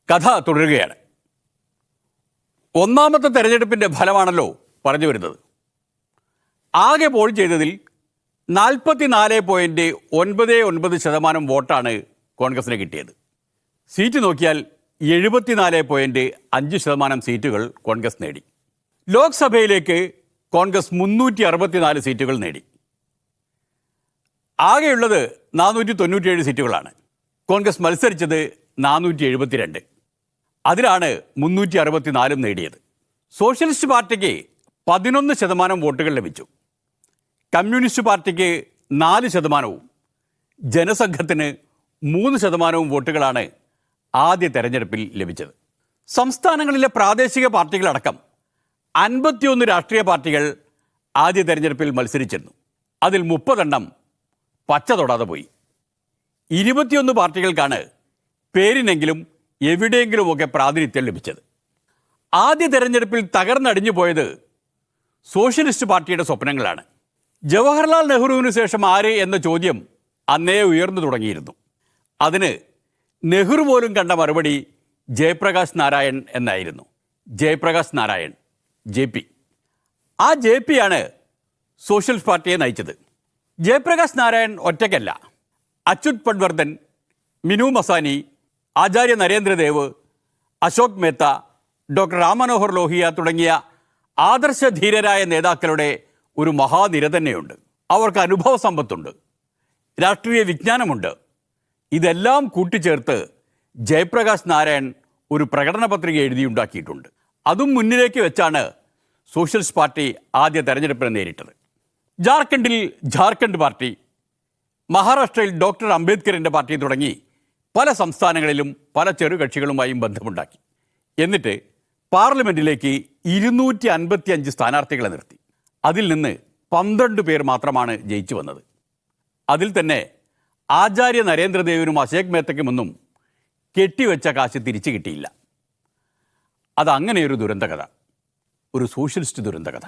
കഥ തുടരുകയാണ്. ഒന്നാമത്തെ തെരഞ്ഞെടുപ്പിൻ്റെ ഫലമാണല്ലോ പറഞ്ഞു വരുന്നത്. ആകെ പോൾ ചെയ്തതിൽ 44.99% വോട്ടാണ് കോൺഗ്രസിന് കിട്ടിയത്. സീറ്റ് നോക്കിയാൽ 74.5% സീറ്റുകൾ കോൺഗ്രസ് നേടി. ലോക്സഭയിലേക്ക് കോൺഗ്രസ് 364 സീറ്റുകൾ നേടി. ആകെയുള്ളത് 497 സീറ്റുകളാണ്. കോൺഗ്രസ് മത്സരിച്ചത് 472. അതിലാണ് 364 നേടിയത്. സോഷ്യലിസ്റ്റ് പാർട്ടിക്ക് 11% വോട്ടുകൾ ലഭിച്ചു. കമ്മ്യൂണിസ്റ്റ് പാർട്ടിക്ക് 4%, ജനസംഘത്തിന് 3% വോട്ടുകളാണ് ആദ്യ തെരഞ്ഞെടുപ്പിൽ ലഭിച്ചത്. സംസ്ഥാനങ്ങളിലെ പ്രാദേശിക പാർട്ടികളടക്കം 51 രാഷ്ട്രീയ പാർട്ടികൾ ആദ്യ തെരഞ്ഞെടുപ്പിൽ മത്സരിച്ചിരുന്നു. അതിൽ 30 എണ്ണം പച്ച തൊടാതെ പോയി. 21 പാർട്ടികൾക്കാണ് പേരിനെങ്കിലും എവിടെയെങ്കിലുമൊക്കെ പ്രാതിനിധ്യം ലഭിച്ചത്. ആദ്യ തെരഞ്ഞെടുപ്പിൽ തകർന്നടിഞ്ഞു പോയത് സോഷ്യലിസ്റ്റ് പാർട്ടിയുടെ സ്വപ്നങ്ങളാണ്. ജവഹർലാൽ നെഹ്റുവിന് ശേഷം ആര് എന്ന ചോദ്യം അന്നേ ഉയർന്നു തുടങ്ങിയിരുന്നു. അതിന് നെഹ്റു പോലും കണ്ട മറുപടി ജയപ്രകാശ് നാരായൺ എന്നായിരുന്നു. ജയപ്രകാശ് നാരായൺ, JP. ആ JP ആണ് സോഷ്യലിസ്റ്റ് പാർട്ടിയെ നയിച്ചത്. ജയപ്രകാശ് നാരായൺ ഒറ്റയ്ക്കല്ല. അച്യുത് പട്വർദ്ധൻ, മിനു മസാനി, ആചാര്യ നരേന്ദ്രദേവ്, അശോക് മേത്ത, ഡോക്ടർ റാം മനോഹർ ലോഹിയ തുടങ്ങിയ ആദർശധീരരായ നേതാക്കളുടെ ഒരു മഹാനിര തന്നെയുണ്ട്. അവർക്ക് അനുഭവ സമ്പത്തുണ്ട്, രാഷ്ട്രീയ വിജ്ഞാനമുണ്ട്. ഇതെല്ലാം കൂട്ടിച്ചേർത്ത് ജയപ്രകാശ് നാരായൺ ഒരു പ്രകടന പത്രിക എഴുതിയുണ്ടാക്കിയിട്ടുണ്ട്. അതും മുന്നിലേക്ക് വെച്ചാണ് സോഷ്യലിസ്റ്റ് പാർട്ടി ആദ്യ തെരഞ്ഞെടുപ്പിനെ നേരിട്ടത്. ജാർഖണ്ഡിൽ ജാർഖണ്ഡ് പാർട്ടി, മഹാരാഷ്ട്രയിൽ ഡോക്ടർ അംബേദ്കറിൻ്റെ പാർട്ടി തുടങ്ങി പല സംസ്ഥാനങ്ങളിലും പല ചെറുകക്ഷികളുമായും ബന്ധമുണ്ടാക്കി. എന്നിട്ട് പാർലമെൻറ്റിലേക്ക് 255 സ്ഥാനാർത്ഥികളെ നിർത്തി. അതിൽ നിന്ന് 12 പേർ മാത്രമാണ് ജയിച്ചു വന്നത്. അതിൽ തന്നെ ആചാര്യ നരേന്ദ്രദേവിനും അശോക് മേത്തയ്ക്കുമൊന്നും കെട്ടിവെച്ച കാശ് തിരിച്ചു കിട്ടിയില്ല. അതങ്ങനെയൊരു ദുരന്തകഥ, ഒരു സോഷ്യലിസ്റ്റ് ദുരന്തകഥ.